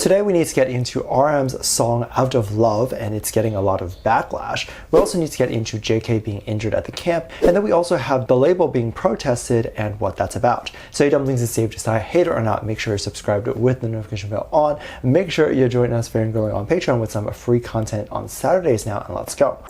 Today we need to get into RM's song Out of Love, and it's getting a lot of backlash. We also need to get into JK being injured at the camp, and then we also have the label being protested and what that's about. So hey Dumplings, it's safe to decide, hate it or not, make sure you're subscribed with the notification bell on. Make sure you join us very early on Patreon with some free content on Saturdays now, and let's go.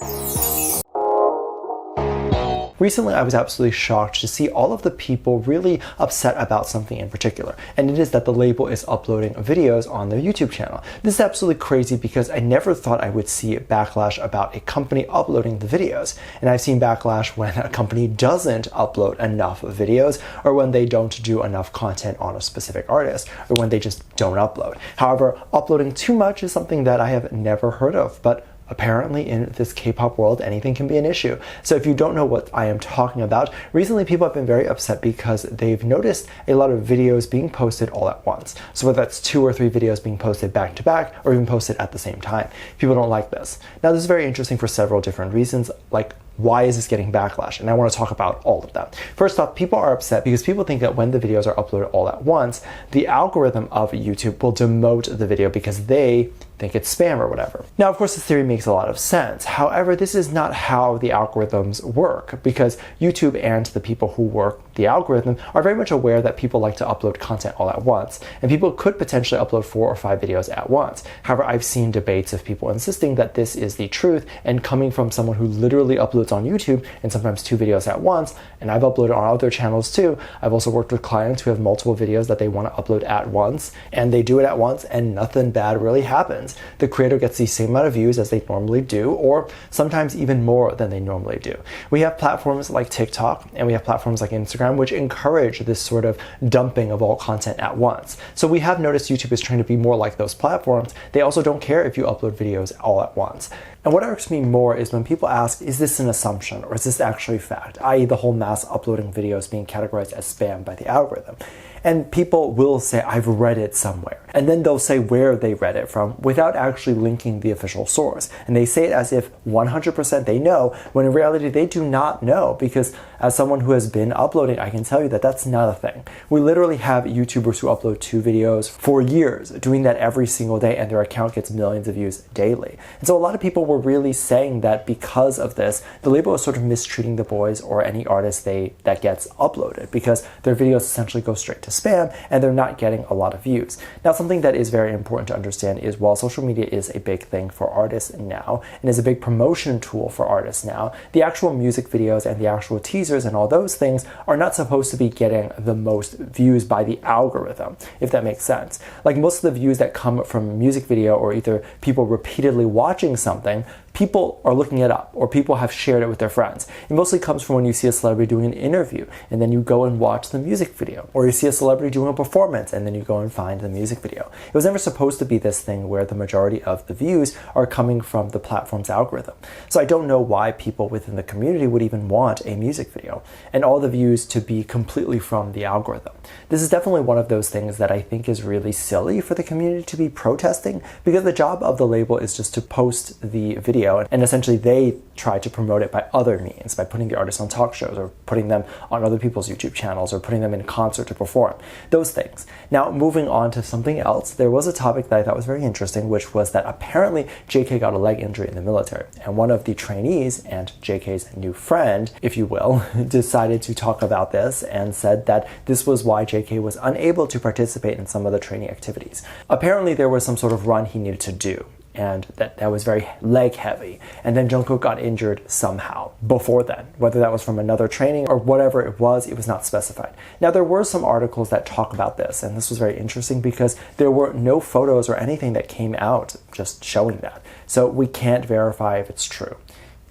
Recently, I was absolutely shocked to see all of the people really upset about something in particular, and it is that the label is uploading videos on their YouTube channel. This is absolutely crazy because I never thought I would see backlash about a company uploading the videos, and I've seen backlash when a company doesn't upload enough videos, or when they don't do enough content on a specific artist, or when they just don't upload. However, uploading too much is something that I have never heard of, but apparently in this K-pop world, anything can be an issue. So if you don't know what I am talking about, recently people have been very upset because they've noticed a lot of videos being posted all at once. So whether that's 2 or 3 videos being posted back to back, or even posted at the same time. People don't like this. Now this is very interesting for several different reasons, like why is this getting backlash? And I want to talk about all of that. First off, people are upset because people think that when the videos are uploaded all at once, the algorithm of YouTube will demote the video because they think it's spam or whatever. Now, of course, this theory makes a lot of sense. However, this is not how the algorithms work, because YouTube and the people who work the algorithm are very much aware that people like to upload content all at once, and people could potentially upload 4 or 5 videos at once. However, I've seen debates of people insisting that this is the truth, and coming from someone who literally uploads on YouTube and sometimes 2 videos at once, and I've uploaded on other channels too. I've also worked with clients who have multiple videos that they want to upload at once, and they do it at once and nothing bad really happens. The creator gets the same amount of views as they normally do, or sometimes even more than they normally do. We have platforms like TikTok and we have platforms like Instagram which encourage this sort of dumping of all content at once. So we have noticed YouTube is trying to be more like those platforms. They also don't care if you upload videos all at once. And what irks me more is when people ask, is this an assumption or is this actually fact? I.e. the whole mass uploading videos being categorized as spam by the algorithm. And people will say, I've read it somewhere. And then they'll say where they read it from without actually linking the official source. And they say it as if 100% they know, when in reality they do not know, because as someone who has been uploading, I can tell you that that's not a thing. We literally have YouTubers who upload 2 videos for years, doing that every single day, and their account gets millions of views daily. And so a lot of people were really saying that because of this, the label is sort of mistreating the boys or any artist that gets uploaded, because their videos essentially go straight to spam and they're not getting a lot of views. Now, something that is very important to understand is while social media is a big thing for artists now and is a big promotion tool for artists now, the actual music videos and the actual teasers and all those things are not supposed to be getting the most views by the algorithm, if that makes sense. Like most of the views that come from a music video or either people repeatedly watching something, people are looking it up or people have shared it with their friends. It mostly comes from when you see a celebrity doing an interview and then you go and watch the music video, or you see a celebrity doing a performance and then you go and find the music video. It was never supposed to be this thing where the majority of the views are coming from the platform's algorithm. So I don't know why people within the community would even want a music video and all the views to be completely from the algorithm. This is definitely one of those things that I think is really silly for the community to be protesting, because the job of the label is just to post the video, and essentially they try to promote it by other means, by putting the artists on talk shows or putting them on other people's YouTube channels or putting them in concert to perform, those things. Now, moving on to something else, there was a topic that I thought was very interesting, which was that apparently JK got a leg injury in the military, and one of the trainees and JK's new friend, if you will, decided to talk about this and said that this was why JK was unable to participate in some of the training activities. Apparently there was some sort of run he needed to do, and that was very leg heavy. And then Jung Kook got injured somehow before then. Whether that was from another training or whatever it was not specified. Now, there were some articles that talk about this, and this was very interesting because there were no photos or anything that came out just showing that. So we can't verify if it's true.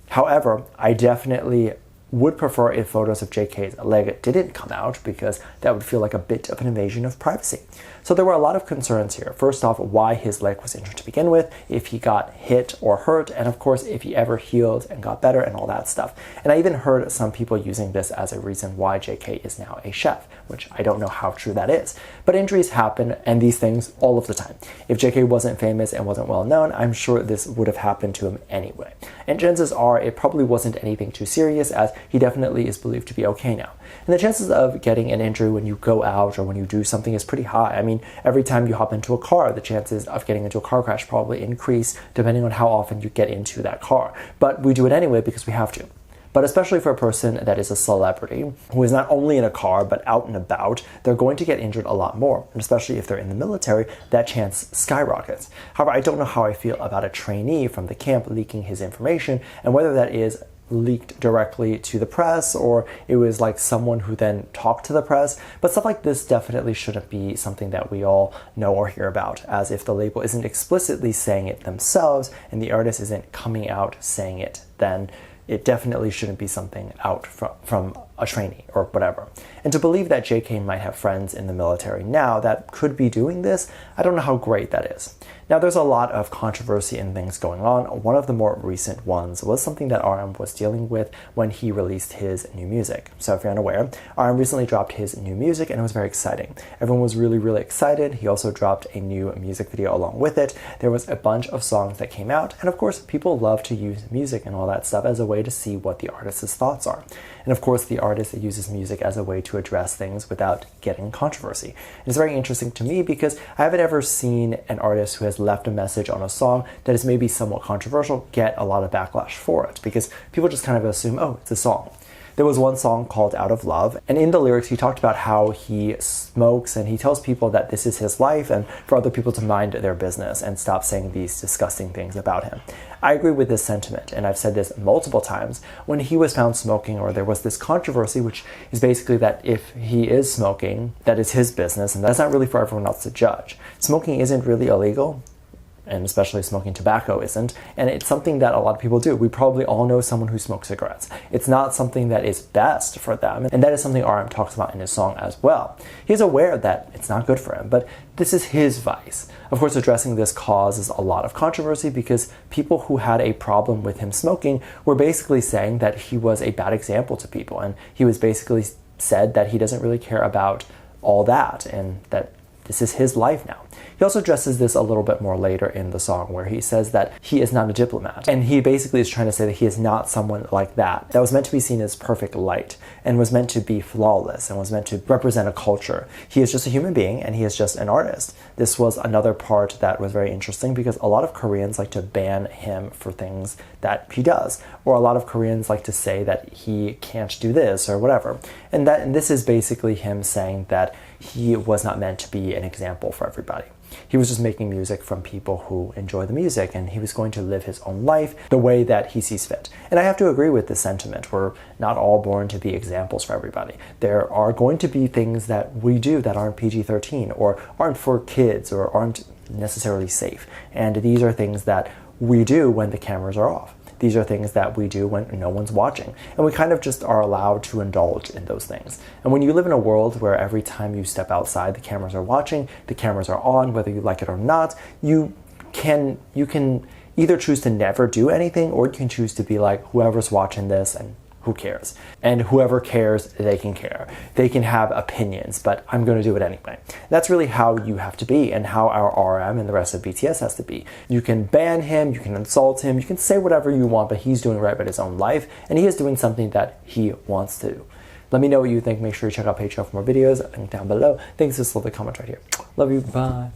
However, I definitely would prefer if photos of JK's leg didn't come out, because that would feel like a bit of an invasion of privacy. So there were a lot of concerns here. First off, why his leg was injured to begin with, if he got hit or hurt, and of course if he ever healed and got better and all that stuff. And I even heard some people using this as a reason why JK is now a chef, which I don't know how true that is. But injuries happen, and these things all of the time. If JK wasn't famous and wasn't well known, I'm sure this would have happened to him anyway. And chances are it probably wasn't anything too serious, as he definitely is believed to be okay now. And the chances of getting an injury when you go out or when you do something is pretty high. I mean, every time you hop into a car, the chances of getting into a car crash probably increase depending on how often you get into that car. But we do it anyway because we have to. But especially for a person that is a celebrity, who is not only in a car, but out and about, they're going to get injured a lot more. And especially if they're in the military, that chance skyrockets. However, I don't know how I feel about a trainee from the camp leaking his information, and whether that is leaked directly to the press or it was like someone who then talked to the press. But stuff like this definitely shouldn't be something that we all know or hear about, as if the label isn't explicitly saying it themselves and the artist isn't coming out saying it, then it definitely shouldn't be something out from a trainee or whatever. And to believe that JK might have friends in the military now that could be doing this, I don't know how great that is. Now, there's a lot of controversy and things going on. One of the more recent ones was something that RM was dealing with when he released his new music. So if you're unaware, RM recently dropped his new music and it was very exciting. Everyone was really, really excited. He also dropped a new music video along with it. There was a bunch of songs that came out, and of course, people love to use music and all that stuff as a way to see what the artist's thoughts are. And of course, the artist uses music as a way to address things without getting controversy. And it's very interesting to me because I haven't ever seen an artist who has left a message on a song that is maybe somewhat controversial get a lot of backlash for it, because people just kind of assume, oh, it's a song. There was one song called Out of Love, and in the lyrics he talked about how he smokes and he tells people that this is his life and for other people to mind their business and stop saying these disgusting things about him. I agree with this sentiment, and I've said this multiple times. When he was found smoking, or there was this controversy, which is basically that if he is smoking, that is his business, and that's not really for everyone else to judge. Smoking isn't really illegal, and especially smoking tobacco isn't, and it's something that a lot of people do. We probably all know someone who smokes cigarettes. It's not something that is best for them, and that is something RM talks about in his song as well. He's aware that it's not good for him, but this is his vice. Of course, addressing this causes a lot of controversy because people who had a problem with him smoking were basically saying that he was a bad example to people, and he was basically said that he doesn't really care about all that, and that this is his life now. He also addresses this a little bit more later in the song, where he says that he is not a diplomat. And he basically is trying to say that he is not someone like that was meant to be seen as perfect light and was meant to be flawless and was meant to represent a culture. He is just a human being and he is just an artist. This was another part that was very interesting because a lot of Koreans like to ban him for things that he does, or a lot of Koreans like to say that he can't do this or whatever. And this is basically him saying that he was not meant to be an example for everybody. He was just making music from people who enjoy the music, and he was going to live his own life the way that he sees fit. And I have to agree with this sentiment. We're not all born to be examples for everybody. There are going to be things that we do that aren't PG-13 or aren't for kids or aren't necessarily safe. And these are things that we do when the cameras are off. These are things that we do when no one's watching. And we kind of just are allowed to indulge in those things. And when you live in a world where every time you step outside, the cameras are watching, the cameras are on, whether you like it or not, you can either choose to never do anything, or you can choose to be like, whoever's watching this, and who cares? And whoever cares, they can care. They can have opinions, but I'm going to do it anyway. That's really how you have to be, and how our RM and the rest of BTS has to be. You can ban him, you can insult him, you can say whatever you want, but he's doing right by his own life, and he is doing something that he wants to do. Let me know what you think. Make sure you check out Patreon for more videos, and down below. Thanks, just leave a comment right here. Love you, bye.